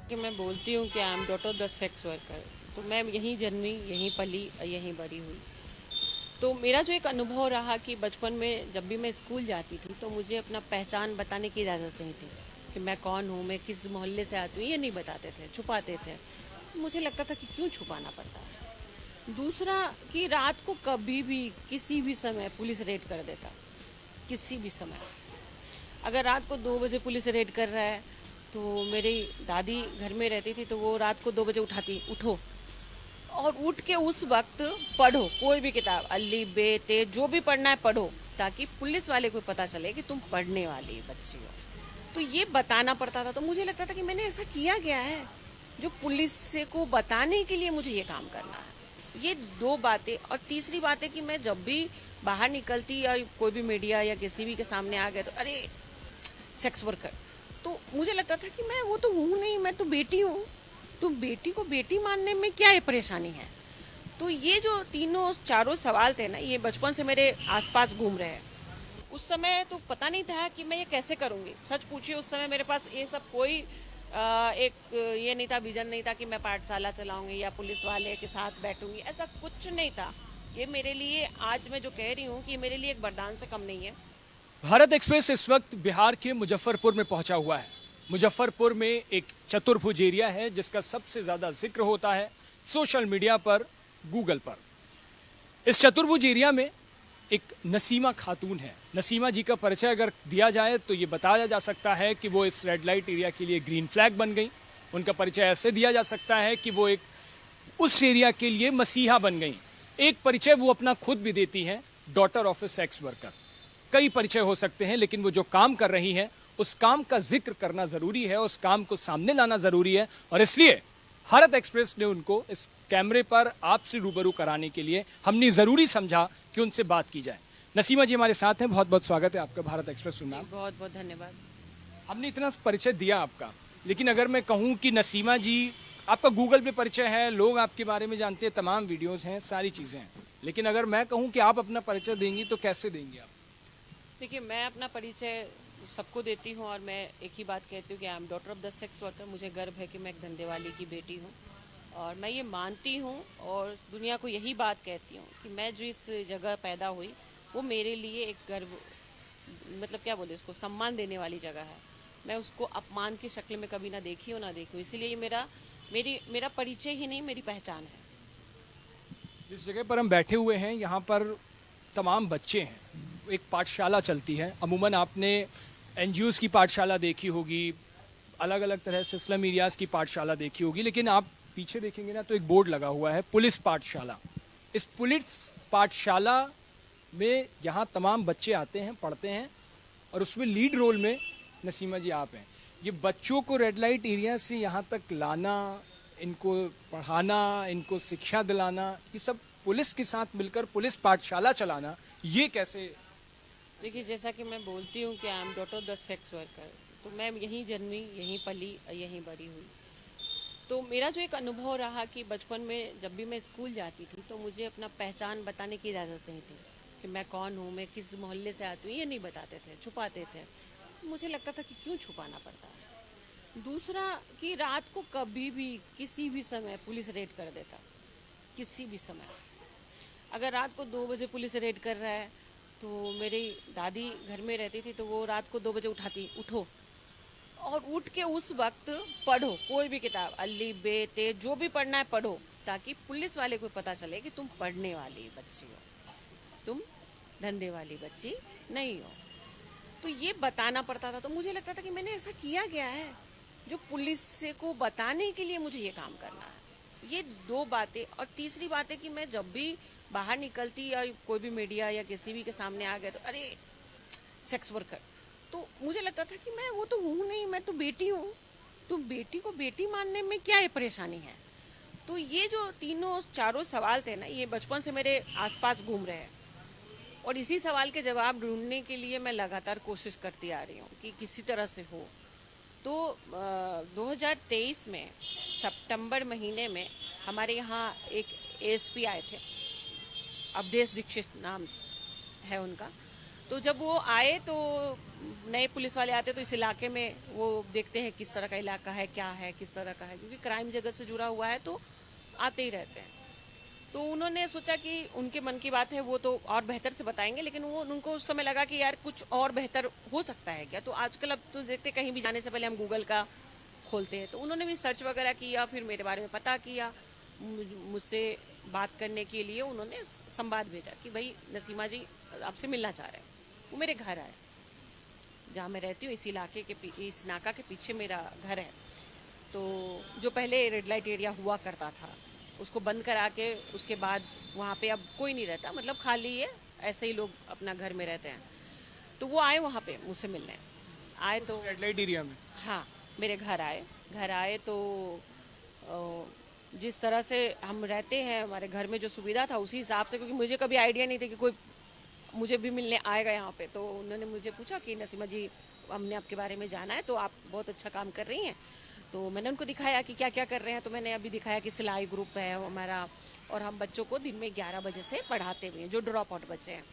कि मैं बोलती हूँ कि I am daughter the sex worker. तो मैं यहीं जन्मी, यहीं पली और यहीं बड़ी हुई। तो मेरा जो एक अनुभव रहा कि बचपन में जब भी मैं स्कूल जाती थी तो मुझे अपना पहचान बताने की इजाज़त नहीं थी कि मैं कौन हूँ, मैं किस मोहल्ले से आती हूँ। ये नहीं बताते थे, छुपाते थे। मुझे लगता था कि क्यों छुपाना पड़ता है। दूसरा कि रात को कभी भी किसी भी समय पुलिस रेड कर देता, किसी भी समय। अगर रात को 2 बजे पुलिस रेड कर रहा है तो मेरी दादी घर में रहती थी, तो वो रात को 2 बजे उठाती, उठो और उठ के उस वक्त पढ़ो कोई भी किताब, अली बे ते जो भी पढ़ना है पढ़ो, ताकि पुलिस वाले को पता चले कि तुम पढ़ने वाली बच्ची हो। तो ये बताना पड़ता था। तो मुझे लगता था कि मैंने ऐसा किया गया है जो पुलिस से को बताने के लिए मुझे ये काम करना है। ये दो बातें। और तीसरी बात है कि मैं जब भी बाहर निकलती या कोई भी मीडिया या किसी भी के सामने आ गया तो अरे सेक्स वर्कर, तो मुझे लगता था कि मैं वो तो हूँ नहीं, मैं तो बेटी हूँ। तो बेटी को बेटी मानने में क्या ये परेशानी है। तो ये जो तीनों चारों सवाल थे ना, ये बचपन से मेरे आसपास घूम रहे हैं। उस समय तो पता नहीं था कि मैं ये कैसे करूँगी। सच पूछिए, उस समय मेरे पास ये सब कोई एक ये नहीं था, विजन नहीं था कि मैं पाठशाला चलाऊंगी या पुलिस वाले के साथ बैठूंगी, ऐसा कुछ नहीं था। ये मेरे लिए, आज मैं जो कह रही हूँ कि मेरे लिए एक वरदान से कम नहीं है। भारत एक्सप्रेस इस वक्त बिहार के मुजफ्फरपुर में पहुंचा हुआ है। मुजफ्फरपुर में एक चतुर्भुज एरिया है जिसका सबसे ज्यादा जिक्र होता है सोशल मीडिया पर, गूगल पर। इस चतुर्भुज एरिया में एक नसीमा खातून है। नसीमा जी का परिचय अगर दिया जाए तो ये बताया जा सकता है कि वो इस रेड लाइट एरिया के लिए ग्रीन फ्लैग बन गई। उनका परिचय ऐसे दिया जा सकता है कि वो एक उस एरिया के लिए मसीहा बन गई। एक परिचय वो अपना खुद भी देती हैं, daughter of A sex worker. कई परिचय हो सकते हैं, लेकिन वो जो काम कर रही है उस काम का जिक्र करना जरूरी है, उस काम को सामने लाना जरूरी है। और इसलिए भारत एक्सप्रेस ने उनको इस कैमरे पर आपसे रूबरू कराने के लिए हमने जरूरी समझा कि उनसे बात की जाए। नसीमा जी हमारे साथ हैं, बहुत बहुत स्वागत है आपका भारत एक्सप्रेस सुनना। बहुत बहुत धन्यवाद। हमने इतना परिचय दिया आपका, लेकिन अगर मैं कहूं कि नसीमा जी, आपका गूगल पे परिचय है, लोग आपके बारे में जानते हैं, तमाम वीडियोस हैं, सारी चीज़ें हैं, लेकिन अगर मैं कहूं कि आप अपना परिचय देंगी तो कैसे देंगी आप? देखिए, मैं अपना परिचय सबको देती हूँ और मैं एक ही बात कहती हूँ कि I am daughter of the sex worker. मुझे गर्व है कि मैं एक धंधे वाली की बेटी हूँ और मैं ये मानती हूँ और दुनिया को यही बात कहती हूँ कि मैं जिस जगह पैदा हुई वो मेरे लिए एक गर्व, मतलब क्या बोले उसको, सम्मान देने वाली जगह है। मैं उसको अपमान की शक्ल में कभी ना देखी हो ना देखूँ, इसीलिए ये मेरा परिचय ही नहीं, मेरी पहचान है। जिस जगह पर हम बैठे हुए हैं यहाँ पर तमाम बच्चे हैं। एक पाठशाला चलती है, अमूमन आपने एनजीओज़ की पाठशाला देखी होगी, अलग अलग तरह से स्लम एरियाज़ की पाठशाला देखी होगी, लेकिन आप पीछे देखेंगे ना तो एक बोर्ड लगा हुआ है पुलिस पाठशाला। इस पुलिस पाठशाला में यहाँ तमाम बच्चे आते हैं, पढ़ते हैं, और उसमें लीड रोल में नसीमा जी आप हैं। ये बच्चों को रेड लाइट एरिया से यहाँ तक लाना, इनको पढ़ाना, इनको शिक्षा दिलाना, ये सब पुलिस के साथ मिलकर पुलिस पाठशाला चलाना, ये कैसे? देखिए, जैसा कि मैं बोलती हूँ कि I am daughter the sex worker. तो मैं यहीं जन्मी, यहीं पली और यहीं बड़ी हुई। तो मेरा जो एक अनुभव रहा कि बचपन में जब भी मैं स्कूल जाती थी तो मुझे अपना पहचान बताने की इजाज़त नहीं थी कि मैं कौन हूँ, मैं किस मोहल्ले से आती हूँ। ये नहीं बताते थे, छुपाते थे। मुझे लगता था कि क्यों छुपाना पड़ता है। दूसरा कि रात को कभी भी किसी भी समय पुलिस रेड कर देता, किसी भी समय। अगर रात को 2 बजे पुलिस रेड कर रहा है तो मेरी दादी घर में रहती थी, तो वो रात को 2 बजे उठाती, उठो और उठ के उस वक्त पढ़ो कोई भी किताब, अली बे ते जो भी पढ़ना है पढ़ो, ताकि पुलिस वाले को पता चले कि तुम पढ़ने वाली बच्ची हो, तुम धंधे वाली बच्ची नहीं हो। तो ये बताना पड़ता था। तो मुझे लगता था कि मैंने ऐसा किया गया है जो पुलिस से को बताने के लिए मुझे ये काम करना है। ये दो बातें। और तीसरी बात है कि मैं जब भी बाहर निकलती या कोई भी मीडिया या किसी भी के सामने आ गया तो अरे सेक्स वर्कर, तो मुझे लगता था कि मैं वो तो हूँ नहीं, मैं तो बेटी हूँ। तो बेटी को बेटी मानने में क्या ये परेशानी है। तो ये जो तीनों चारों सवाल थे ना, ये बचपन से मेरे आसपास घूम रहे हैं और इसी सवाल के जवाब ढूंढने के लिए मैं लगातार कोशिश करती आ रही हूँ कि किसी तरह से हो। तो 2023 में सितंबर महीने में हमारे यहाँ एक एएसपी आए थे, अवधेश दीक्षित नाम है उनका। तो जब वो आए तो नए पुलिस वाले आते तो इस इलाके में वो देखते हैं किस तरह का इलाका है, क्या है, किस तरह का है, क्योंकि क्राइम जगह से जुड़ा हुआ है तो आते ही रहते हैं। तो उन्होंने सोचा कि उनके मन की बात है, वो तो और बेहतर से बताएंगे, लेकिन वो उनको उस समय लगा कि यार कुछ और बेहतर हो सकता है क्या। तो आजकल अब तो देखते कहीं भी जाने से पहले हम गूगल का खोलते हैं, तो उन्होंने भी सर्च वगैरह किया, फिर मेरे बारे में पता किया, मुझसे बात करने के लिए उन्होंने संवाद भेजा कि भाई नसीमा जी आपसे मिलना चाह रहे हैं। वो मेरे घर आए, जहाँ मैं रहती हूँ इस इलाके के इस नाका के पीछे मेरा घर है। तो जो पहले रेड लाइट एरिया हुआ करता था उसको बंद करा के उसके बाद वहाँ पे अब कोई नहीं रहता, मतलब खाली है, ऐसे ही लोग अपना घर में रहते हैं। तो वो आए वहाँ पे मुझसे मिलने आए, तो रेड लाइट एरिया में? हाँ, मेरे घर आए तो जिस तरह से हम रहते हैं, हमारे घर में जो सुविधा था उसी हिसाब से, क्योंकि मुझे कभी आइडिया नहीं था कि कोई मुझे भी मिलने आएगा यहाँ पे। तो उन्होंने मुझे पूछा कि नसीमा जी हमने आपके बारे में जाना है, तो आप बहुत अच्छा काम कर रही हैं। तो मैंने उनको दिखाया कि क्या क्या कर रहे हैं। तो मैंने अभी दिखाया कि सिलाई ग्रुप है हमारा, और हम बच्चों को दिन में 11 बजे से पढ़ाते हुए हैं जो ड्रॉप आउट बच्चे हैं।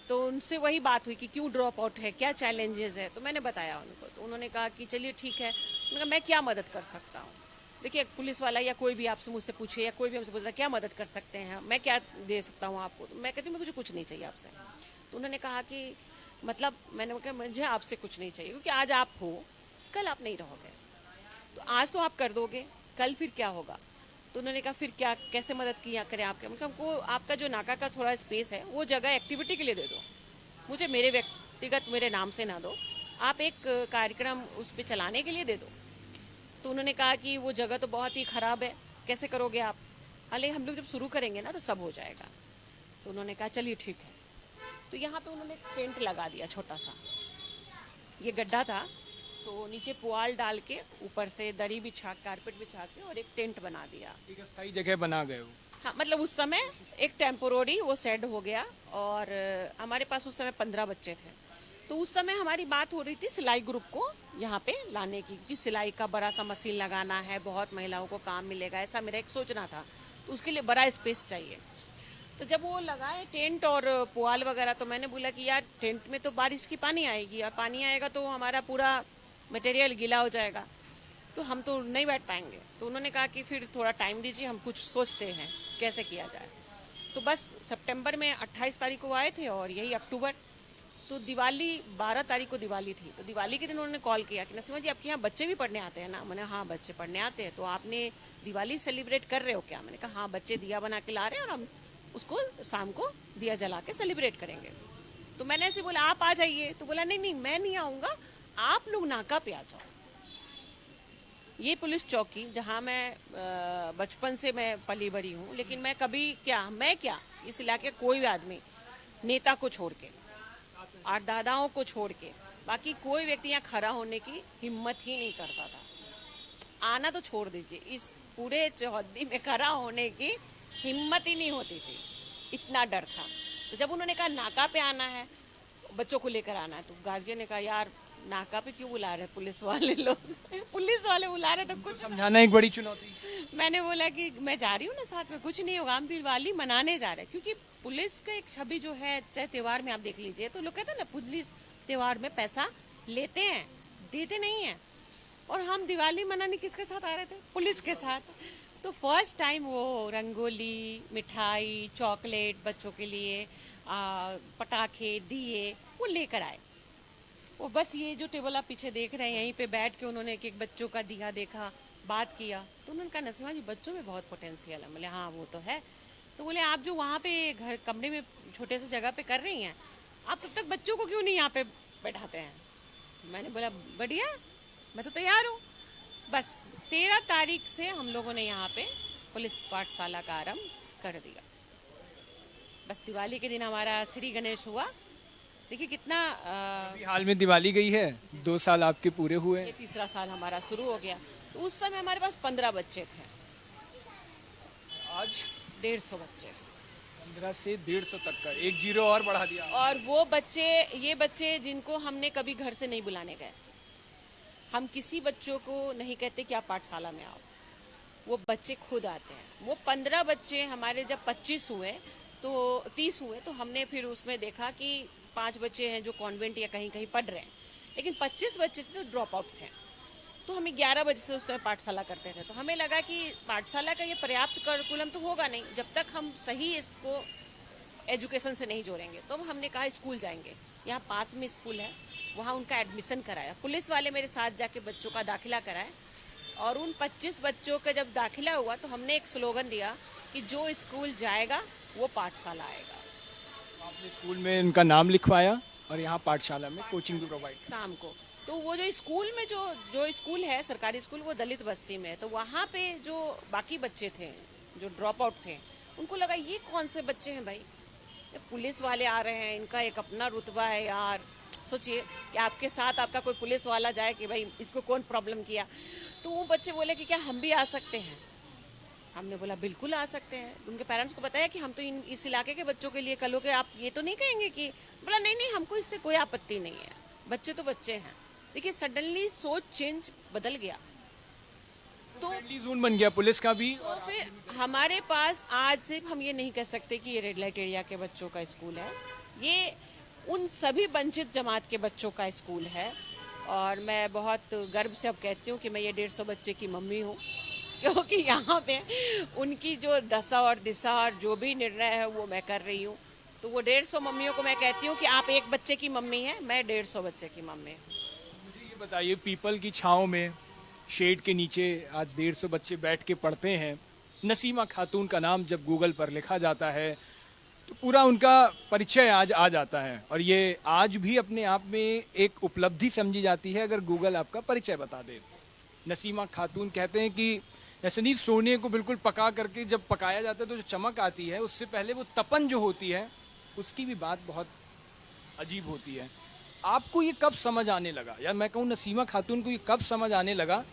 तो उनसे वही बात हुई कि क्यों ड्रॉप आउट है, क्या चैलेंजेस है। तो मैंने बताया उनको, तो उन्होंने कहा कि चलिए ठीक है। मैंने कहा मैं क्या मदद कर सकता हूँ। देखिए पुलिस वाला या कोई भी आपसे मुझसे पूछे या कोई भी हमसे पूछता क्या मदद कर सकते हैं, मैं क्या दे सकता हूँ आपको। तो मैं कहती हूँ मुझे कुछ नहीं चाहिए आपसे। तो उन्होंने कहा कि मतलब, मैंने कहा मुझे आपसे कुछ नहीं चाहिए, क्योंकि आज आप हो कल आप नहीं रहोगे, तो आज तो आप कर दोगे, कल फिर क्या होगा। तो उन्होंने कहा फिर क्या, कैसे मदद किया करें आपके। मतलब हमको आपका जो नाका का थोड़ा स्पेस है वो जगह एक्टिविटी के लिए दे दो, मुझे मेरे व्यक्तिगत मेरे नाम से ना दो, आप एक कार्यक्रम उस पर चलाने के लिए दे दो। तो उन्होंने कहा कि वो जगह तो बहुत ही ख़राब है, कैसे करोगे आप। हालांकि हम लोग जब शुरू करेंगे ना तो सब हो जाएगा। तो उन्होंने कहा चलिए ठीक है। तो यहाँ पे उन्होंने टेंट लगा दिया छोटा सा, ये गड्ढा था तो नीचे पुआल डाल के ऊपर से दरी बिछा कारपेट बिछा के और एक टेंट बना दिया। एक स्थायी जगह बना गए हो? हाँ, मतलब उस समय एक टेम्पोररी वो सेट हो गया। और हमारे पास उस समय 15 बच्चे थे। तो उस समय हमारी बात हो रही थी सिलाई ग्रुप को यहाँ पे लाने की, क्योंकि सिलाई का बड़ा सा मशीन लगाना है, बहुत महिलाओं को काम मिलेगा, ऐसा मेरा एक सोचना था। तो उसके लिए बड़ा स्पेस चाहिए। तो जब वो लगाए टेंट और पुआल वगैरह, तो मैंने बोला कि यार टेंट में तो बारिश की पानी आएगी, और पानी आएगा तो हमारा पूरा मटेरियल गीला हो जाएगा, तो हम तो नहीं बैठ पाएंगे। तो उन्होंने कहा कि फिर थोड़ा टाइम दीजिए, हम कुछ सोचते हैं कैसे किया जाए। तो बस सितंबर में 28 तारीख को आए थे और यही अक्टूबर, तो दिवाली 12 तारीख को दिवाली थी। तो दिवाली के दिन उन्होंने कॉल किया कि नसीमा जी आपके यहाँ बच्चे भी पढ़ने आते हैं ना। मैंने हाँ बच्चे पढ़ने आते हैं, तो आपने दिवाली सेलिब्रेट कर रहे हो क्या। मैंने कहा हाँ, बच्चे दिया बना के ला रहे हैं और हम उसको शाम को दिया जला के सेलिब्रेट करेंगे। तो मैंने ऐसे बोला आप आ जाइए। तो बोला नहीं नहीं मैं नहीं आऊँगा, आप लोग नाका पे आ जाओ। ये पुलिस चौकी जहाँ मैं बचपन से मैं पली बड़ी हूँ, लेकिन मैं कभी मैं क्या इस इलाके कोई भी आदमी, नेता को छोड़ के और दादाओं को छोड़ के बाकी कोई व्यक्ति यहाँ खड़ा होने की हिम्मत ही नहीं करता था। आना तो छोड़ दीजिए, इस पूरे चौहद्दी में खड़ा होने की हिम्मत ही नहीं होती थी, इतना डर था। तो जब उन्होंने कहा नाका पे आना है, बच्चों को लेकर आना है, तो गार्जियन ने कहा यार नाका पे क्यों बुला रहे पुलिस वाले लोग पुलिस वाले बुला रहे तो कुछ समझाना एक बड़ी चुनौती। मैंने बोला कि मैं जा रही हूँ ना साथ में, कुछ नहीं होगा, हम दिवाली मनाने जा रहे हैं। क्योंकि पुलिस का एक छवि जो है, चाहे त्योहार में आप देख लीजिए, तो लोग कहते हैं ना पुलिस त्योहार में पैसा लेते हैं, देते नहीं है। और हम दिवाली मनाने किसके साथ आ रहे थे, पुलिस के साथ। तो फर्स्ट टाइम वो रंगोली, मिठाई, चॉकलेट बच्चों के लिए, पटाखे, दिए वो लेकर आए। वो बस ये जो टेबल आप पीछे देख रहे हैं, यहीं पे बैठ के उन्होंने एक एक बच्चों का दिया देखा, बात किया। तो उन्होंने कहा नसीमा जी बच्चों में बहुत पोटेंशियल है। बोले हाँ वो तो है। तो बोले आप जो वहाँ पे घर कमरे में छोटे से जगह पे कर रही हैं, आप तब तक बच्चों को क्यों नहीं यहाँ पे बैठाते हैं। मैंने बोला बढ़िया, मैं तो तैयार हूँ। बस 13 तारीख से हम लोगों ने यहाँ पे पुलिस पाठशाला का आरम्भ कर दिया। बस दिवाली के दिन हमारा श्री गणेश हुआ। देखिए कितना हाल में दिवाली गई है, 2 साल आपके पूरे हुए, ये तीसरा साल हमारा शुरू हो गया। तो उस समय हमारे पास 15 बच्चे थे, आज 150 बच्चे, 15 से 150 तक का एक जीरो और बढ़ा दिया। और वो बच्चे, ये बच्चे जिनको हमने कभी घर से नहीं बुलाने गए, हम किसी बच्चों को नहीं कहते कि आप पाठशाला में आओ, वो बच्चे खुद आते हैं। वो 15 बच्चे हमारे जब 25 हुए तो 30 हुए, तो हमने फिर उसमें देखा कि 5 बच्चे हैं जो कॉन्वेंट या कहीं कहीं पढ़ रहे हैं, लेकिन 25 बच्चे थे जो ड्रॉप आउट थे। तो हमें 11 बजे से उस समय पाठशाला करते थे, तो हमें लगा कि पाठशाला का ये पर्याप्त करिकुलम तो होगा नहीं जब तक हम सही इसको एजुकेशन से नहीं जोड़ेंगे। तो हमने कहा स्कूल जाएंगे, यहाँ पास में स्कूल है, वहाँ उनका एडमिशन कराया। पुलिस वाले मेरे साथ जाके बच्चों का दाखिला कराए, और उन 25 बच्चों का जब दाखिला हुआ तो हमने एक स्लोगन दिया कि जो स्कूल जाएगा वो पाठशाला आएगा। आपने स्कूल में उनका नाम लिखवाया और यहाँ पाठशाला में कोचिंग भी प्रोवाइड की। शाम को तो वो जो स्कूल में जो स्कूल है सरकारी स्कूल, वो दलित बस्ती में है, तो वहाँ पे जो बाकी बच्चे थे जो ड्रॉप आउट थे, उनको लगा ये कौन से बच्चे हैं भाई, ये पुलिस वाले आ रहे हैं, इनका एक अपना रुतबा है यार। सोचिए कि आपके साथ आपका कोई पुलिस वाला जाए कि भाई इसको कौन प्रॉब्लम किया। तो वो बच्चे बोले कि क्या हम भी आ सकते हैं। हमने बोला बिल्कुल आ सकते हैं। उनके पेरेंट्स को बताया कि हम तो इस इलाके के बच्चों के लिए कल हो के, आप ये तो नहीं कहेंगे कि, बोला नहीं नहीं हमको इससे कोई आपत्ति नहीं है, बच्चे तो बच्चे हैं। देखिए सडनली सोच चेंज बदल गया। तो फ्रेंडली जोन बन गया पुलिस का भी। तो फिर हमारे पास आज सिर्फ हम ये नहीं कह सकते कि ये रेड लाइट एरिया के बच्चों का स्कूल है, ये उन सभी वंचित जमात के बच्चों का स्कूल है। और मैं बहुत गर्व से अब कहती हूँ कि मैं ये 150 बच्चे की मम्मी हूँ, क्योंकि यहाँ पे उनकी जो दशा और दिशा और जो भी निर्णय है वो मैं कर रही हूँ। तो वो 150 मम्मियों को मैं कहती हूँ कि आप एक बच्चे की मम्मी हैं, मैं 150 बच्चे की मम्मी हूँ। मुझे ये बताइए, पीपल की छाँव में शेड के नीचे आज 150 बच्चे बैठ के पढ़ते हैं। नसीमा खातून का नाम जब गूगल पर लिखा जाता है तो पूरा उनका परिचय आज आ जाता है, और ये आज भी अपने आप में एक उपलब्धि समझी जाती है अगर गूगल आपका परिचय बता दे। नसीमा खातून कहते हैं कि ऐसे नहीं, सोने को बिल्कुल पका करके जब पकाया जाता है तो जो चमक आती है, उससे पहले वो तपन जो होती है उसकी भी बात बहुत अजीब होती है। आपको ये कब समझ आने लगा, या मैं कहूँ नसीमा खातून को ये कब समझ आने लगा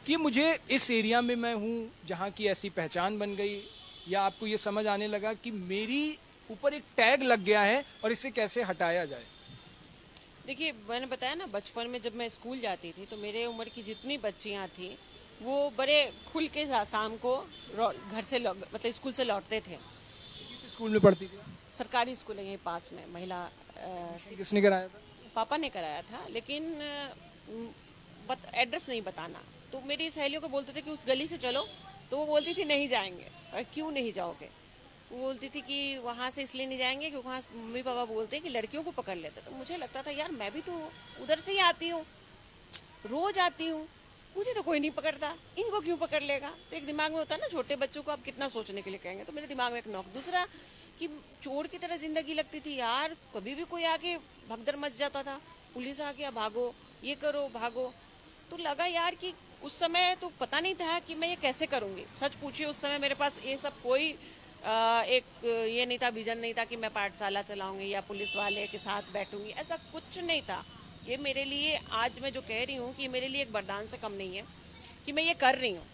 कि मुझे इस एरिया में मैं हूँ जहाँ की ऐसी पहचान बन गई, या आपको ये समझ आने लगा कि मेरी ऊपर एक टैग लग गया है और इसे कैसे हटाया जाए? देखिए मैंने बताया ना, बचपन में जब मैं स्कूल जाती थी तो मेरे उम्र की जितनी बच्चियाँ थी वो बड़े खुल के शाम को घर से मतलब स्कूल से लौटते थे। किस स्कूल में पढ़ती थी? सरकारी स्कूल है यहीं पास में, महिला किसने कराया था? पापा ने कराया था, लेकिन एड्रेस नहीं बताना। तो मेरी सहेलियों को बोलते थे कि उस गली से चलो, तो वो बोलती थी नहीं जाएंगे। और क्यों नहीं जाओगे? वो बोलती थी कि वहाँ से इसलिए नहीं जाएंगे क्योंकि वहाँ मम्मी पापा बोलते हैं कि लड़कियों को पकड़ लेते। तो मुझे लगता था यार मैं भी तो उधर से ही आती हूँ, रोज आती हूँ, मुझे तो कोई नहीं पकड़ता, इनको क्यों पकड़ लेगा? तो एक दिमाग में होता है ना, छोटे बच्चों को आप कितना सोचने के लिए कहेंगे। तो मेरे दिमाग में एक नॉक। दूसरा कि चोर की तरह जिंदगी लगती थी यार, कभी भी कोई आके भगदड़ मच जाता था, पुलिस आ गया भागो, ये करो भागो। तो लगा यार कि उस समय तो पता नहीं था कि मैं ये कैसे करूँगी। सच पूछिए उस समय मेरे पास ये सब कोई एक ये नहीं था, विजन नहीं था कि मैं पाठशाला चलाऊंगी या पुलिस वाले के साथ बैठूंगी, ऐसा कुछ नहीं था। ये मेरे लिए, आज मैं जो कह रही हूँ कि मेरे लिए एक वरदान से कम नहीं है कि मैं ये कर रही हूँ।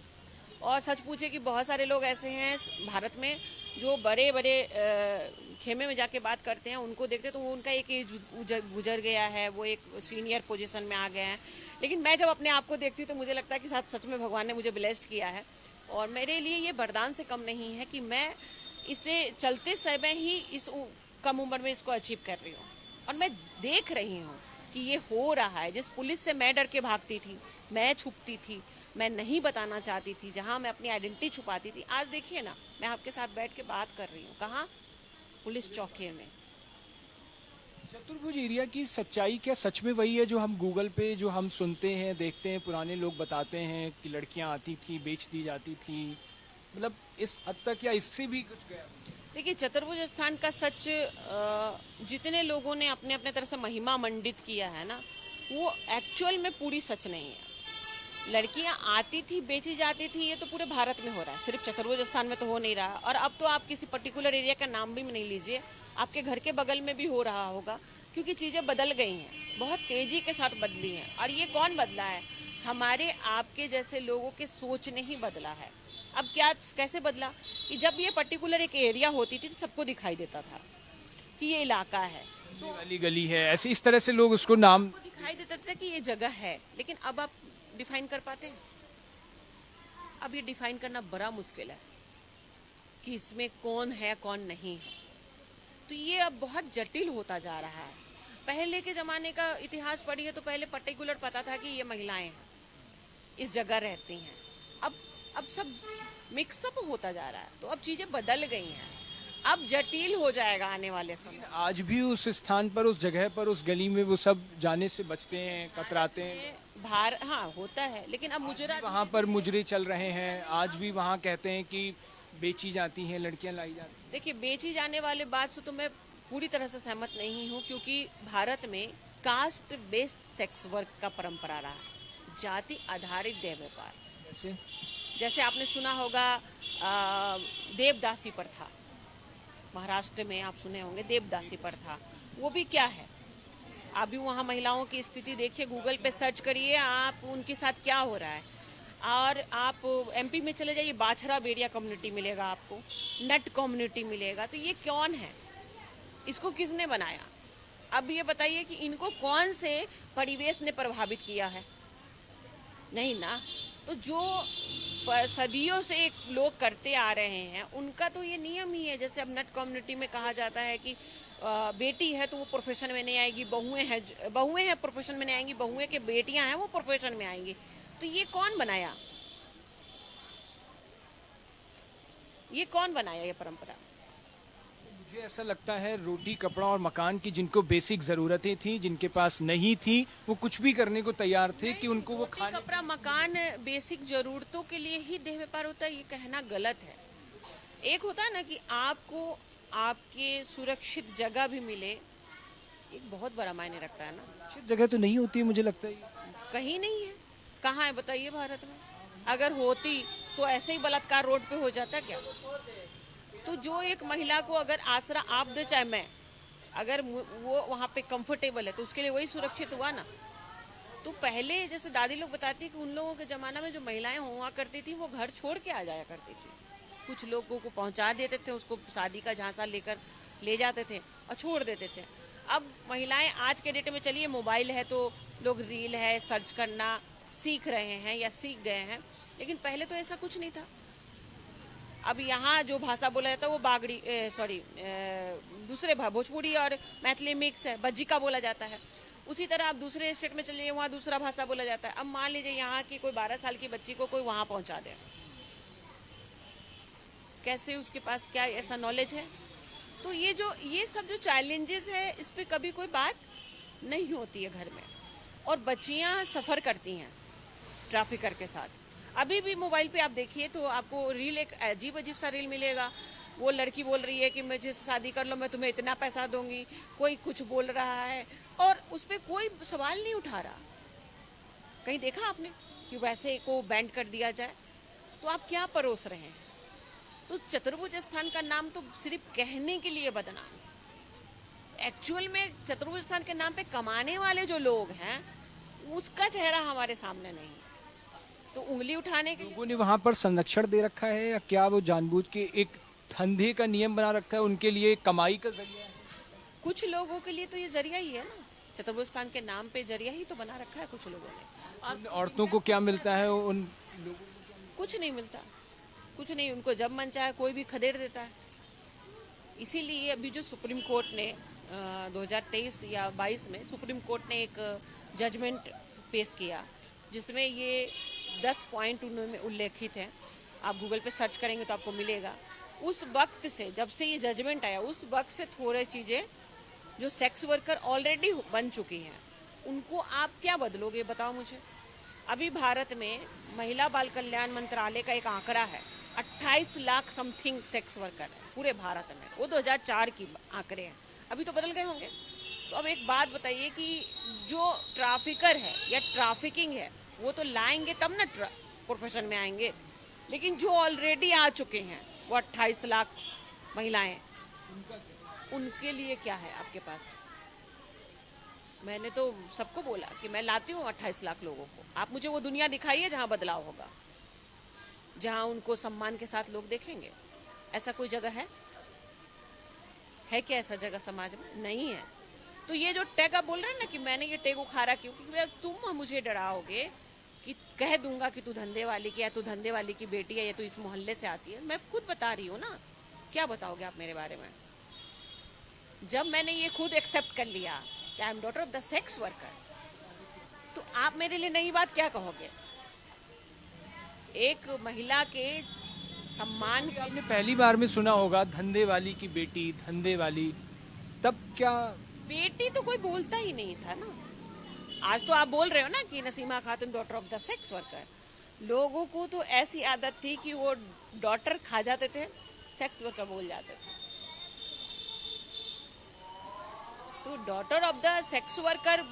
और सच पूछे कि बहुत सारे लोग ऐसे हैं भारत में जो बड़े बड़े खेमे में जाके बात करते हैं, उनको देखते तो उनका एक एज गुजर गया है, वो एक सीनियर पोजीशन में आ गए हैं। लेकिन मैं जब अपने आप को देखती हूँ तो मुझे लगता है कि साथ सच में भगवान ने मुझे ब्लेस्ड किया है। और मेरे लिए ये वरदान से कम नहीं है कि मैं इसे चलते समय ही इस कम उम्र में इसको अचीव कर रही हूँ। और मैं देख रही हूँ कि ये हो रहा है। जिस पुलिस से मैं डर के भागती थी, मैं छुपती थी, मैं नहीं बताना चाहती थी, जहाँ मैं अपनी आइडेंटिटी छुपाती थी, आज देखिए ना मैं आपके साथ बैठ के बात कर रही हूँ। कहाँ? पुलिस चौकी में। चतुर्भुज एरिया की सच्चाई क्या सच में वही है जो हम गूगल पे जो हम सुनते हैं, देखते हैं, पुराने लोग बताते हैं कि लड़कियां आती थी, बेच दी जाती थी, मतलब इस हद तक या इससे भी कुछ गया? देखिए चतुर्भुज स्थान का सच जितने लोगों ने अपने अपने तरह से महिमा मंडित किया है ना, वो एक्चुअल में पूरी सच नहीं है। लड़कियां आती थी, बेची जाती थी, ये तो पूरे भारत में हो रहा है, सिर्फ चतुर्भुज स्थान में तो हो नहीं रहा। और अब तो आप किसी पर्टिकुलर एरिया का नाम भी नहीं लीजिए, आपके घर के बगल में भी हो रहा होगा, क्योंकि चीज़ें बदल गई हैं, बहुत तेज़ी के साथ बदली हैं। और ये कौन बदला है? हमारे आपके जैसे लोगों के सोच ने ही बदला है। अब क्या कैसे बदला कि जब ये पर्टिकुलर एक एरिया होती थी तो सबको दिखाई देता था कि ये इलाका है, तो गली गली है, ऐसे इस तरह से लोग उसको नाम दिखाई देता था कि ये जगह है। लेकिन अब आप डिफाइन कर पाते हैं? अब ये डिफाइन करना बड़ा मुश्किल है कि इसमें कौन है कौन नहीं है। तो ये अब बहुत जटिल होता जा रहा है। पहले के ज़माने का इतिहास पढ़िए तो पहले पर्टिकुलर पता था कि ये महिलाएं हैं, इस जगह रहती हैं। अब सब मिक्सअप होता जा रहा है, तो अब चीज़ें बदल गई हैं। अब जटिल हो जाएगा आने वाले समय। आज भी उस स्थान पर, उस जगह पर, उस गली में वो सब जाने से बचते हैं, कतराते हैं। हाँ होता है, लेकिन अब मुजरा वहाँ पर मुजरे चल रहे हैं, आज भी वहाँ कहते हैं कि बेची जाती हैं, लड़कियाँ लाई जाती हैं। देखिए, बेची जाने वाले बात से तो मैं पूरी तरह से सहमत नहीं हूँ, क्योंकि भारत में कास्ट बेस्ड सेक्स वर्क का परंपरा रहा है, जाति आधारित देह व्यापार। जैसे आपने सुना होगा देवदासी प्रथा, महाराष्ट्र में आप सुने होंगे देवदासी प्रथा। वो भी क्या है, अभी वहाँ महिलाओं की स्थिति देखिए, गूगल पे सर्च करिए आप, उनके साथ क्या हो रहा है। और आप एमपी में चले जाइए, बाछरा बेरिया कम्युनिटी मिलेगा आपको, नट कम्युनिटी मिलेगा। तो ये कौन है, इसको किसने बनाया? अब ये बताइए कि इनको कौन से परिवेश ने प्रभावित किया है? नहीं ना। तो जो सदियों से एक लोग करते आ रहे हैं, उनका तो ये नियम ही है। जैसे अब नट कम्युनिटी में कहा जाता है कि बेटी है तो वो प्रोफेशन में नहीं आएगी, बहुएं हैं प्रोफेशन में नहीं आएंगी, बहुएं के बेटियां हैं वो प्रोफेशन में आएंगी। तो ये कौन बनाया, ये कौन बनाया ये परंपरा? मुझे ऐसा लगता है रोटी, कपड़ा और मकान की जिनको बेसिक ज़रूरतें थी, जिनके पास नहीं थी, वो कुछ भी करने को तैयार थे कि उनको वो खाने। कपड़ा मकान बेसिक जरूरतों के लिए ही देह व्यापार होता है, ये कहना गलत है। एक होता है ना कि आपको आपके सुरक्षित जगह भी मिले, एक बहुत बड़ा मायने रखता है ना। जगह तो नहीं होती है, मुझे लगता है कहीं नहीं है। कहाँ है बताइए भारत में? अगर होती तो ऐसे ही बलात्कार रोड पे हो जाता क्या? तो जो एक महिला को अगर आसरा आप दे, चाहे मैं, अगर वो वहाँ पे कंफर्टेबल है तो उसके लिए वही सुरक्षित हुआ ना। तो पहले जैसे दादी लोग बताती कि उन लोगों के ज़माना में जो महिलाएं हुआ करती थी वो घर छोड़ के आ जाया करती थी। कुछ लोगों को पहुंचा देते थे, उसको शादी का झांसा लेकर ले जाते थे और छोड़ देते थे। अब महिलाएं आज के डेट में, चलिए मोबाइल है तो लोग रील है सर्च करना सीख रहे हैं या सीख गए हैं, लेकिन पहले तो ऐसा कुछ नहीं था। अब यहाँ जो भाषा बोला जाता है वो बागड़ी दूसरे भोजपुरी और मैथिली मिक्स है, बज्जिका बोला जाता है। उसी तरह आप दूसरे स्टेट में चलिए, वहाँ दूसरा भाषा बोला जाता है। अब मान लीजिए यहाँ की कोई 12 साल की बच्ची को कोई वहाँ पहुँचा दे, कैसे उसके पास क्या ऐसा नॉलेज है? तो ये सब जो चैलेंजेस है, इस पे कभी कोई बात नहीं होती है घर में, और बच्चियाँ सफ़र करती हैं ट्रैफिकर के साथ। अभी भी मोबाइल पे आप देखिए तो आपको रील, एक अजीब अजीब सा रील मिलेगा। वो लड़की बोल रही है कि मुझे शादी कर लो, मैं तुम्हें इतना पैसा दूंगी, कोई कुछ बोल रहा है और उस पर कोई सवाल नहीं उठा रहा। कहीं देखा आपने कि वैसे को बैंड कर दिया जाए? तो आप क्या परोस रहे हैं? तो चतुर्भुज स्थान का नाम तो सिर्फ कहने के लिए बदनाम है। एक्चुअल में चतुर्भुज स्थान के नाम पे कमाने वाले जो लोग हैं, उसका चेहरा हमारे सामने नहीं है। तो उंगली उठाने के लोगों ने वहाँ पर संरक्षण दे रखा है, या क्या वो जानबूझ के एक धंधे का नियम बना रखा है, उनके लिए कमाई का जरिया है? कुछ लोगों के लिए तो ये जरिया ही है ना, चतुर्भुज स्थान के नाम पे जरिया ही तो बना रखा है कुछ लोगों ने। उन औरतों को क्या मिलता है? उन लोगों कुछ नहीं मिलता, कुछ नहीं। उनको जब मन चाहे कोई भी खदेड़ देता है। इसीलिए अभी जो सुप्रीम कोर्ट ने 2023 या 22 में सुप्रीम कोर्ट ने एक जजमेंट पेश किया, जिसमें ये 10 पॉइंट उनमें उल्लेखित हैं। आप गूगल पे सर्च करेंगे तो आपको मिलेगा। उस वक्त से, जब से ये जजमेंट आया, उस वक्त से थोड़े चीज़ें जो सेक्स वर्कर ऑलरेडी बन चुकी हैं, उनको आप क्या बदलोगे बताओ मुझे। अभी भारत में महिला बाल कल्याण मंत्रालय का एक आंकड़ा है, 28 लाख समथिंग सेक्स वर्कर है पूरे भारत में। वो 2004 की आंकड़े हैं, अभी तो बदल गए होंगे। तो अब एक बात बताइए कि जो ट्रैफिकर है या ट्रैफिकिंग है, वो तो लाएंगे तब ना प्रोफेशन में आएंगे, लेकिन जो ऑलरेडी आ चुके हैं वो 28 लाख महिलाएं, उनके लिए क्या है आपके पास? मैंने तो सबको बोला कि मैं लाती हूँ 28 लाख लोगों को। आप मुझे वो दुनिया दिखाइए जहाँ बदलाव होगा, जहाँ उनको सम्मान के साथ लोग देखेंगे। ऐसा कोई जगह है क्या ऐसा जगह समाज में? नहीं है। तो ये जो टैग आप बोल रहे हैं ना कि मैंने ये टैग उखाड़ा क्यों, क्योंकि तुम मुझे डराओगे कि कह दूंगा कि तू धंधे वाली की, या तू धंधे वाली की बेटी है, या तू इस मोहल्ले से आती है। मैं खुद बता रही हूँ ना, क्या बताओगे आप मेरे बारे में? जब मैंने ये खुद एक्सेप्ट कर लिया कि I am daughter of the sex worker, तो आप मेरे लिए नई बात क्या कहोगे? एक महिला के सम्मान के आपने पहली बार में सुना होगा धंधे वाली की बेटी, धंधे वाली, तब क्या? बेटी तो कोई बोलता ही नहीं था ना। आज तो आप बोल रहे हो ना कि नसीमा खातून daughter of the sex worker. लोगों को तो ऐसी आदत थी कि वो डॉटर खा जाते थे, सेक्स वर्कर बोल जाते थे। तो daughter of the sex worker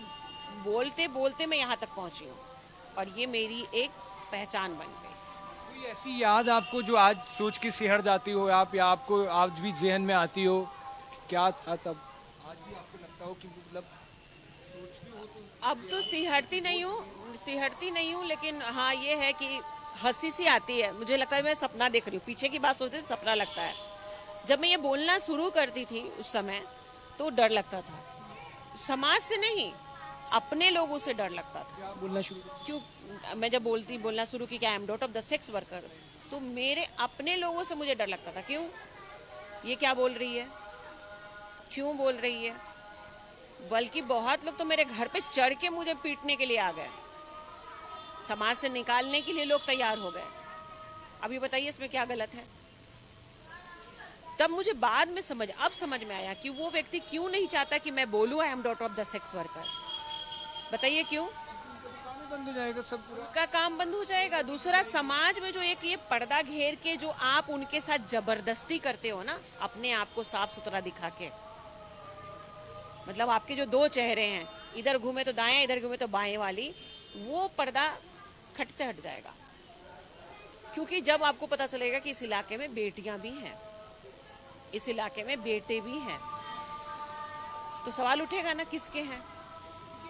बोलते बोलते मैं यहाँ तक पहुंची हूँ, और ये मेरी एक पहचान बन गई। कोई ऐसी याद आपको जो आज सोच के सिहर जाती हो आप, या आपको आज भी जहन में आती हो कि क्या था तब, आज भी आपको लगता हो कि मतलब अब तो सिहरती नहीं हूँ, लेकिन हाँ ये है कि हंसी सी आती है। मुझे लगता है मैं सपना देख रही हूँ, पीछे की बात सोचते तो सपना लगता है। जब मैं ये बोलना शुरू करती थी उस समय तो डर लगता था, समाज से नहीं, अपने लोगों से डर लगता था। क्या बोलना शुरू क्यों? मैं जब बोलना शुरू की कि I am daughter of the sex worker, तो मेरे अपने लोगों से मुझे डर लगता था। क्यों? ये क्या बोल रही है, क्यों बोल रही है? बल्कि बहुत लोग तो मेरे घर पे चढ़ के मुझे पीटने के लिए आ गए, समाज से निकालने के लिए लोग तैयार हो गए। अभी बताइए इसमें क्या गलत है? तब मुझे बाद में अब समझ में आया कि वो व्यक्ति क्यों नहीं चाहता कि मैं बोलूं I am daughter of the sex worker. बताइए क्यों? बंद हो जाएगा सब पूरा। का काम बंद हो जाएगा। दूसरा, समाज में जो एक ये पर्दा घेर के जो आप उनके साथ जबरदस्ती करते हो ना, अपने आप को साफ सुथरा दिखा के, मतलब आपके जो दो चेहरे हैं, इधर घूमे तो दाएं, इधर घूमे तो बाएं वाली, वो पर्दा खट से हट जाएगा। क्योंकि जब आपको पता चलेगा कि इस इलाके में बेटियां भी हैं, इस इलाके में बेटे भी हैं, तो सवाल उठेगा ना किसके हैं।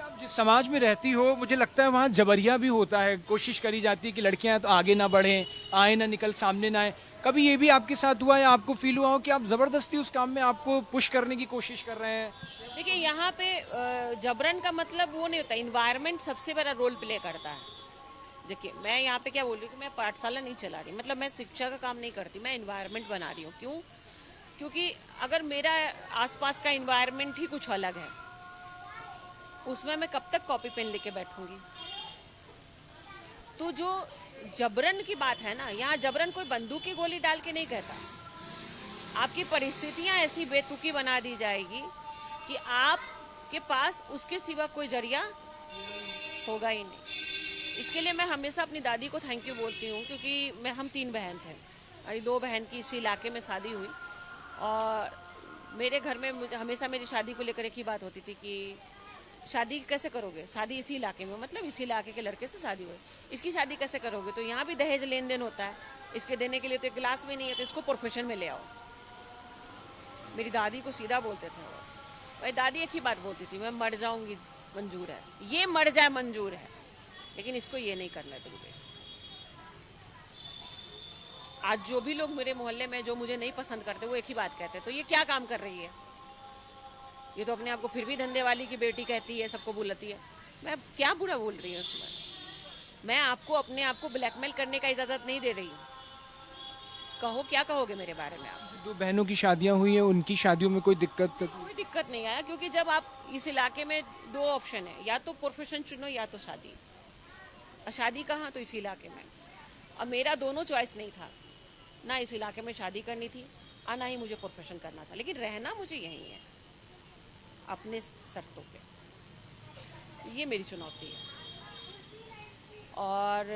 आप जिस समाज में रहती हो, मुझे लगता है वहाँ जबरिया भी होता है, कोशिश करी जाती है कि लड़कियां तो आगे ना बढ़ें, आए ना निकल, सामने ना आए। कभी ये भी आपके साथ हुआ या आपको फील हुआ हो कि आप जबरदस्ती उस काम में आपको पुश करने की कोशिश कर रहे हैं? देखिए, यहाँ पे जबरन का मतलब वो नहीं होता, इन्वायरमेंट सबसे बड़ा रोल प्ले करता है। देखिए, मैं यहाँ पे क्या बोल रही हूँ कि मैं पाठशाला नहीं चला रही, मतलब मैं शिक्षा का काम नहीं करती, मैं इन्वायरमेंट बना रही हूँ। क्यों? क्योंकि अगर मेरा आसपास का इन्वायरमेंट ही कुछ अलग है, उसमें मैं कब तक कॉपी पेन लेके बैठूंगी? तो जो जबरन की बात है ना, यहाँ जबरन कोई बंदूक की गोली डाल के नहीं कहता। आपकी परिस्थितियां ऐसी बेतुकी बना दी जाएगी कि आपके पास उसके सिवा कोई जरिया होगा ही नहीं। इसके लिए मैं हमेशा अपनी दादी को थैंक यू बोलती हूँ, क्योंकि हम 3 बहन थे, हमारी 2 बहन की इसी इलाके में शादी हुई, और मेरे घर में मुझे हमेशा मेरी शादी को लेकर एक ही बात होती थी कि शादी कैसे करोगे, शादी इसी इलाके में, मतलब इसी इलाके के लड़के से शादी हुई, इसकी शादी कैसे करोगे? तो यहाँ भी दहेज लेन देन होता है, इसके देने के लिए तो एक गिलास में नहीं है, तो इसको प्रोफेशन में ले आओ। मेरी दादी को सीधा बोलते थे वो। मेरी दादी एक ही बात बोलती थी, मैं मर जाऊंगी मंजूर है, ये मर जाए मंजूर है, लेकिन इसको ये नहीं करना दोगे। आज जो भी लोग मेरे मोहल्ले में जो मुझे नहीं पसंद करते, वो एक ही बात कहते हैं, तो ये क्या काम कर रही है? ये तो अपने आप को फिर भी धंधे वाली की बेटी कहती है, सबको बुलाती है। मैं क्या बुरा बोल रही हूँ उसमें? मैं आपको अपने आप को ब्लैकमेल करने का इजाजत नहीं दे रही हूँ। कहो, क्या कहोगे मेरे बारे में आप? 2 बहनों की शादियां हुई हैं, उनकी शादियों में कोई दिक्कत? कोई दिक्कत नहीं आया, क्योंकि जब आप इस इलाके में 2 ऑप्शन है, या तो प्रोफेशन चुनो या तो शादी। और शादी कहाँ? तो इसी इलाके में। अब मेरा दोनों चॉइस नहीं था, ना इस इलाके में शादी करनी थी और ना ही मुझे प्रोफेशन करना था, लेकिन रहना मुझे यहीं है अपने शर्तों पे। ये मेरी चुनौती है। और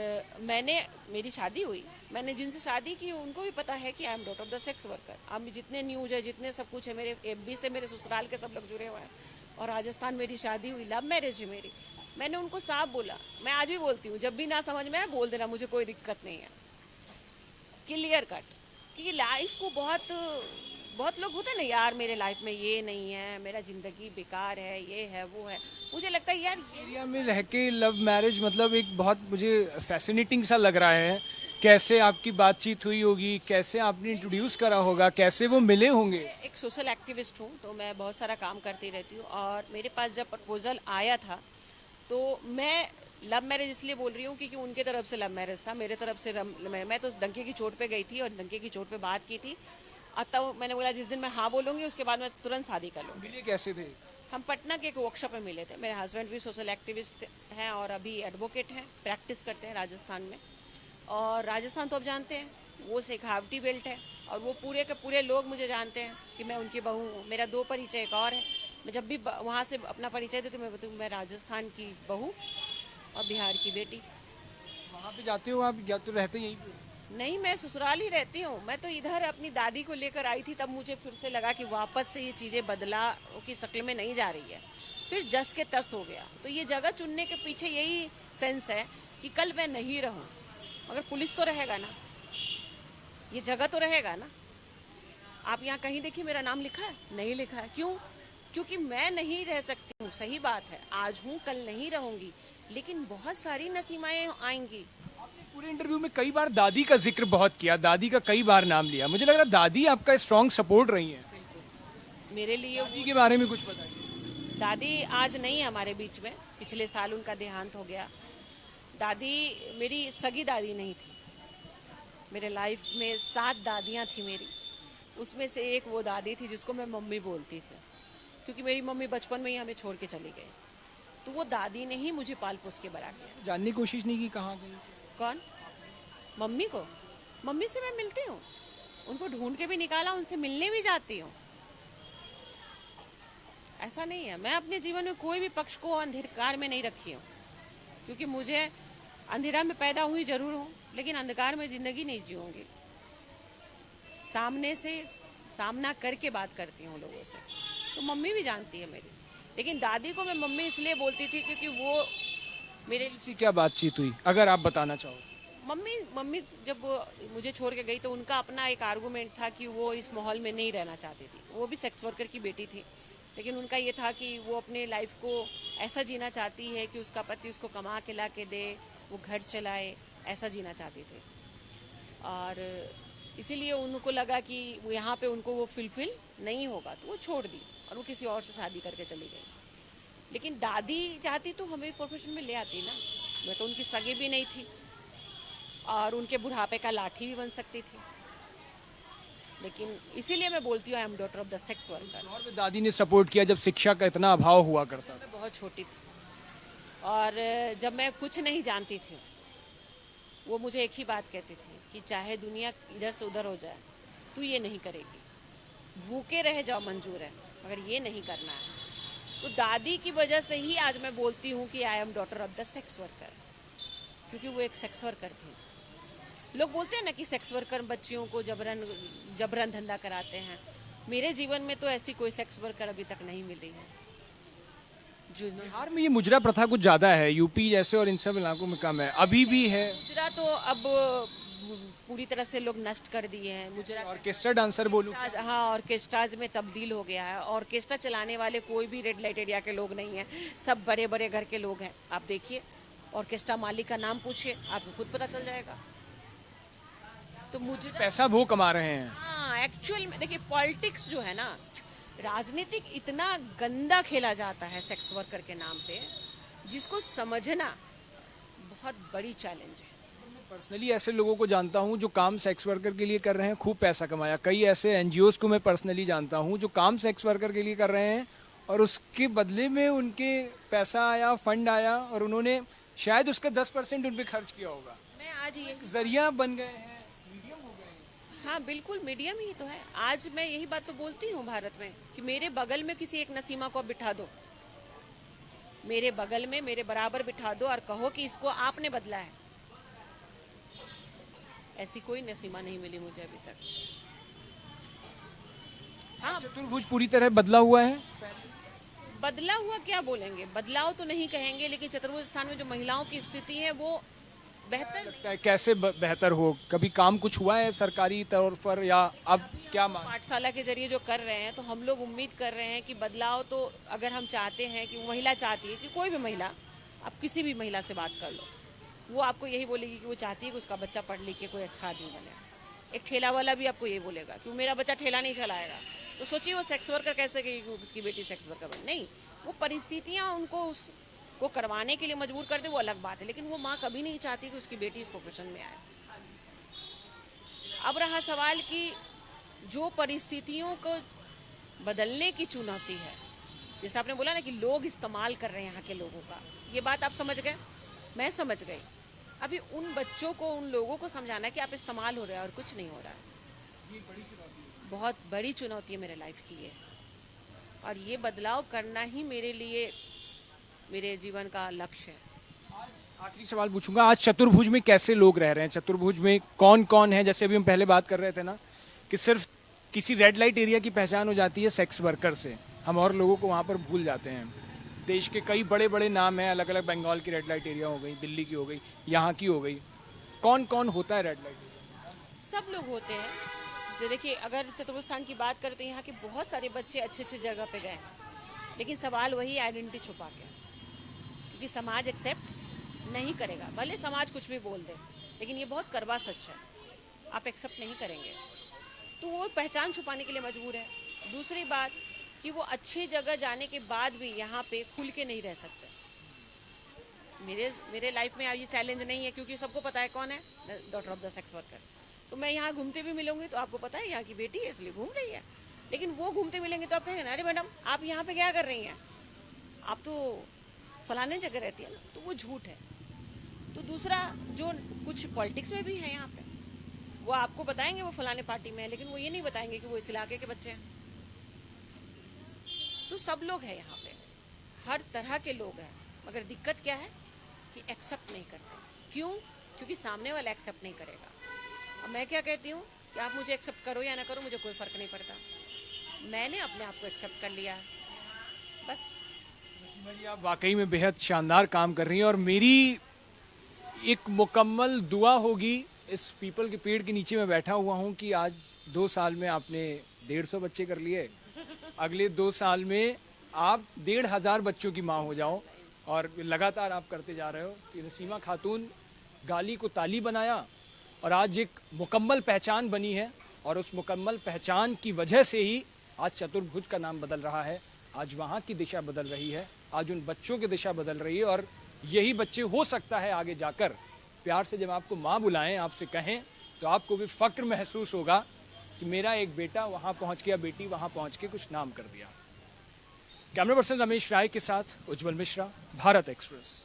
मेरी शादी हुई, मैंने जिनसे शादी की उनको भी पता है कि I am daughter of the sex worker. अब जितने न्यूज है, जितने सब कुछ है, मेरे एफबी से मेरे ससुराल के सब लोग जुड़े हुए हैं। और राजस्थान मेरी शादी हुई, लव मैरिज है मेरी। मैंने उनको साफ बोला, मैं आज भी बोलती हूँ, जब भी ना समझ में आए बोल देना, मुझे कोई दिक्कत नहीं है, क्लियर कट। क्योंकि लाइफ को बहुत लोग होते हैं ना, यार मेरे लाइफ में ये नहीं है, मेरा जिंदगी बेकार है, ये है वो है। मुझे लगता है यार एरिया में रह के लव मैरिज मतलब एक बहुत मुझे फैसिनेटिंग सा लग रहा है। कैसे आपकी बातचीत हुई होगी, कैसे आपने इंट्रोड्यूस करा होगा, कैसे वो मिले होंगे? एक सोशल एक्टिविस्ट हूँ, तो मैं बहुत सारा काम करती रहती हूँ। और मेरे पास जब प्रपोजल आया था, तो मैं लव मैरिज इसलिए बोल रही हूँ क्योंकि उनके तरफ से लव मैरिज था, मेरे तरफ से मैं तो डंके की चोट पे गई थी और डंके की चोट पे बात की थी। और तब मैंने बोला जिस दिन मैं हाँ बोलूँगी उसके बाद मैं तुरंत शादी कर लूँगी। मिले कैसे थे? हम पटना के एक वर्कशॉप में मिले थे। मेरे हस्बैंड भी सोशल एक्टिविस्ट हैं और अभी एडवोकेट हैं, प्रैक्टिस करते हैं राजस्थान में। और राजस्थान तो आप जानते हैं वो शेखावटी बेल्ट है और वो पूरे के पूरे लोग मुझे जानते हैं कि मैं उनकी बहू हूँ। मेरा दो परिचय एक और है, मैं जब भी वहाँ से अपना परिचय देती हूँ मैं बताऊँ मैं राजस्थान की बहू और बिहार की बेटी। वहाँ पे जाते हो आप या तो रहते यहीं पे? नहीं, मैं ससुराल ही रहती हूँ। मैं तो इधर अपनी दादी को लेकर आई थी, तब मुझे फिर से लगा कि वापस से ये चीज़ें बदलाव की शक्ल में नहीं जा रही है। फिर जस के तस हो गया। तो ये जगह चुनने के पीछे यही सेंस है कि कल मैं नहीं रहूँ मगर पुलिस तो रहेगा ना, ये जगह तो रहेगा ना। आप यहाँ कहीं देखिए मेरा नाम लिखा है? नहीं लिखा है। क्यों? क्योंकि मैं नहीं रह सकती हूँ। सही बात है, आज हूँ कल नहीं रहूँगी, लेकिन बहुत सारी नसीमाएं आएंगी। पूरे इंटरव्यू में कई बार दादी का जिक्र बहुत किया, दादी का कई बार नाम लिया। मुझे लग रहा है दादी आपका स्ट्रॉन्ग सपोर्ट रही हैं। मेरे लिए दादी के बारे में कुछ बताइए। दादी आज नहीं है हमारे बीच में, पिछले साल उनका देहांत हो गया। दादी मेरी सगी दादी नहीं थी। मेरे लाइफ में 7 दादियाँ थी मेरी, उसमें से एक वो दादी थी जिसको मैं मम्मी बोलती थी, क्योंकि मेरी मम्मी बचपन में ही हमें छोड़ के चली गई। तो वो दादी ने ही मुझे पाल पोस के बड़ा किया। जानने की कोशिश नहीं की कहाँ गई? कौन? मम्मी को? मम्मी से मैं मिलती हूँ, उनको ढूंढ के भी निकाला, उनसे मिलने भी जाती हूँ। ऐसा नहीं है, मैं अपने जीवन में कोई भी पक्ष को अंधकार में नहीं रखी हूँ, क्योंकि मुझे अंधेरा में पैदा हुई जरूर हूँ लेकिन अंधकार में जिंदगी नहीं जीऊंगी। सामने से सामना करके बात करती हूँ लोगों से। तो मम्मी भी जानती है मेरी, लेकिन दादी को मैं मम्मी इसलिए बोलती थी क्योंकि वो मेरे किसी क्या बातचीत हुई अगर आप बताना चाहो? मम्मी जब वो मुझे छोड़ के गई तो उनका अपना एक आर्गूमेंट था कि वो इस माहौल में नहीं रहना चाहती थी। वो भी सेक्स वर्कर की बेटी थी, लेकिन उनका ये था कि वो अपने लाइफ को ऐसा जीना चाहती है कि उसका पति उसको कमा के ला के दे, वो घर चलाए, ऐसा जीना चाहती थी। और इसीलिए उनको लगा कि वो यहाँ पे उनको वो फुलफिल नहीं होगा, तो वो छोड़ दी और वो किसी और से शादी करके चली गई। लेकिन दादी चाहती तो हमें प्रोफेशन में ले आती ना। मैं तो उनकी सगी भी नहीं थी और उनके बुढ़ापे का लाठी भी बन सकती थी। लेकिन इसीलिए मैं बोलती हूँ I am daughter of the sex worker. और में दादी ने सपोर्ट किया जब शिक्षा का इतना अभाव हुआ करता था। मैं बहुत छोटी थी और जब मैं कुछ नहीं जानती थी, वो मुझे एक ही बात कहती थी कि चाहे दुनिया इधर से उधर हो जाए, तू ये नहीं करेगी, भूखे रह जाओ मंजूर है, मगर ये नहीं करना है। तो दादी की वजह से ही आज मैं बोलती हूँ कि I am daughter of the sex worker, क्योंकि वो एक सेक्स वर्कर थी। लोग बोलते हैं ना कि सेक्स वर्कर बच्चियों को जबरन धंधा कराते हैं। मेरे जीवन में तो ऐसी कोई सेक्स वर्कर अभी तक नहीं मिली है। बिहार में ये मुजरा प्रथा कुछ ज्यादा है, यूपी जैसे और इन सब इलाकों में कम है, अभी भी है। मुजरा तो अब पूरी तरह से लोग नष्ट कर दिए हैं। मुजरा ऑर्केस्ट्रा डांसर बोलूं? हाँ, ऑर्केस्ट्राज में तब्दील हो गया है। ऑर्केस्ट्रा चलाने वाले कोई भी रेड लाइट एरिया के लोग नहीं हैं, सब बड़े बड़े घर के लोग हैं। आप देखिए, ऑर्केस्ट्रा मालिक का नाम पूछिए, आपको खुद पता चल जाएगा। तो मुझे पैसा वो कमा रहे हैं। हाँ, एक्चुअल में देखिए पॉलिटिक्स जो है ना, राजनीतिक इतना गंदा खेला जाता है सेक्स वर्कर के नाम पे, जिसको समझना बहुत बड़ी चैलेंज है। पर्सनली ऐसे लोगों को जानता हूं जो काम सेक्स वर्कर के लिए कर रहे हैं, खूब पैसा कमाया। कई ऐसे एनजीओज को मैं पर्सनली जानता हूं जो काम सेक्स वर्कर के लिए कर रहे हैं और उसके बदले में उनके पैसा आया, फंड आया और उन्होंने शायद उसका 10% उन पर खर्च किया होगा। मैं आज ये जरिया बन गए हैं, मीडियम हो गए हैं। हाँ बिल्कुल, मीडियम ही तो है। आज मैं यही बात तो बोलती हूँ भारत में कि मेरे बगल में किसी एक नसीमा को बिठा दो, मेरे बगल में मेरे बराबर बिठा दो और कहो कि इसको आपने बदला है। ऐसी कोई नसीमा नहीं मिली मुझे अभी तक। हाँ, चतुर्भुज पूरी तरह बदला हुआ है। बदला हुआ क्या बोलेंगे, बदलाव तो नहीं कहेंगे, लेकिन चतुर्भुज स्थान में जो महिलाओं की स्थिति है वो बेहतर लगता है कैसे बेहतर हो? कभी काम कुछ हुआ है सरकारी तौर पर या अब क्या मान? पाठशाला के जरिए जो कर रहे हैं, तो हम लोग उम्मीद कर रहे हैं कि बदलाव तो अगर हम चाहते हैं कि महिला चाहती है कि कोई भी महिला, आप किसी भी महिला से बात कर लो, वो आपको यही बोलेगी कि वो चाहती है कि उसका बच्चा पढ़ लिख के कोई अच्छा आदमी बने। एक ठेला वाला भी आपको ये बोलेगा कि मेरा बच्चा ठेला नहीं चलाएगा। तो सोचिए वो सेक्स वर्कर कैसे कहेगी उसकी बेटी सेक्स वर्कर बने? नहीं, वो परिस्थितियाँ उनको उसको करवाने के लिए मजबूर कर दे, वो अलग बात है, लेकिन वो माँ कभी नहीं चाहती कि उसकी बेटी इस प्रोफेशन में आए। अब रहा सवाल कि जो परिस्थितियों को बदलने की चुनौती है, जैसे आपने बोला ना कि लोग इस्तेमाल कर रहे हैं यहाँ के लोगों का, ये बात आप समझ गए, मैं समझ गई। अभी उन बच्चों को, उन लोगों को समझाना है कि आप इस्तेमाल हो रहे हैं और कुछ नहीं हो रहा है। बहुत बड़ी चुनौती है मेरे लाइफ की ये, और ये बदलाव करना ही मेरे लिए मेरे जीवन का लक्ष्य है। आखिरी सवाल पूछूंगा, आज चतुर्भुज में कैसे लोग रह रहे हैं? चतुर्भुज में कौन कौन है? जैसे अभी हम पहले बात कर रहे थे ना कि सिर्फ किसी रेड लाइट एरिया की पहचान हो जाती है सेक्स वर्कर से, हम और लोगों को वहाँ पर भूल जाते हैं। देश के कई बड़े बड़े नाम हैं, अलग अलग, बंगाल की रेड लाइट एरिया हो गई, दिल्ली की हो गई, यहाँ की हो गई। कौन कौन होता है रेड लाइट एरिया? सब लोग होते हैं। जो देखिए, अगर चतुर्भुज स्थान की बात करते हैं, यहाँ के बहुत सारे बच्चे अच्छे अच्छे जगह पे गए हैं, लेकिन सवाल वही आइडेंटिटी छुपा के, क्योंकि समाज एक्सेप्ट नहीं करेगा। भले समाज कुछ भी बोल दे, लेकिन ये बहुत कड़वा सच है, आप एक्सेप्ट नहीं करेंगे, तो वो पहचान छुपाने के लिए मजबूर है। दूसरी बात कि वो अच्छी जगह जाने के बाद भी यहाँ पे खुल के नहीं रह सकते। मेरे लाइफ में ये चैलेंज नहीं है, क्योंकि सबको पता है कौन है daughter of the sex worker. तो मैं यहाँ घूमते भी मिलूंगी तो आपको पता है यहाँ की बेटी है इसलिए घूम रही है, लेकिन वो घूमते मिलेंगे तो आप कहेंगे ना, अरे मैडम आप यहाँ पे क्या कर रही हैं, आप तो फलाने जगह रहती है ना, तो वो झूठ है। तो दूसरा, जो कुछ पॉलिटिक्स में भी है यहाँ पे, वो आपको बताएंगे वो फलाने पार्टी में है, लेकिन वो ये नहीं बताएंगे कि वो इस इलाके के बच्चे हैं। तो सब लोग हैं यहाँ पे, हर तरह के लोग हैं, मगर दिक्कत क्या है कि एक्सेप्ट नहीं करते। क्यों? क्योंकि सामने वाला एक्सेप्ट नहीं करेगा। अब मैं क्या कहती हूँ कि आप मुझे एक्सेप्ट करो या ना करो, मुझे कोई फर्क नहीं पड़ता, मैंने अपने आप को एक्सेप्ट कर लिया है, बस। जी, आप वाकई में बेहद शानदार काम कर रही हैं, और मेरी एक मुकम्मल दुआ होगी, इस पीपल के पेड़ के नीचे मैं बैठा हुआ हूँ, कि आज 2 साल में आपने 150 बच्चे कर लिए, अगले 2 साल में आप 1500 बच्चों की माँ हो जाओ, और लगातार आप करते जा रहे हो कि नसीमा खातून गाली को ताली बनाया और आज एक मुकम्मल पहचान बनी है, और उस मुकम्मल पहचान की वजह से ही आज चतुर्भुज का नाम बदल रहा है, आज वहाँ की दिशा बदल रही है, आज उन बच्चों की दिशा बदल रही है। और यही बच्चे हो सकता है आगे जाकर प्यार से जब आपको माँ बुलाएं, आपसे कहें, तो आपको भी फ़क्र महसूस होगा कि मेरा एक बेटा वहाँ पहुँच गया, बेटी वहाँ पहुँच के कुछ नाम कर दिया। कैमरा पर्सन रमेश राय के साथ उज्जवल मिश्रा, भारत एक्सप्रेस।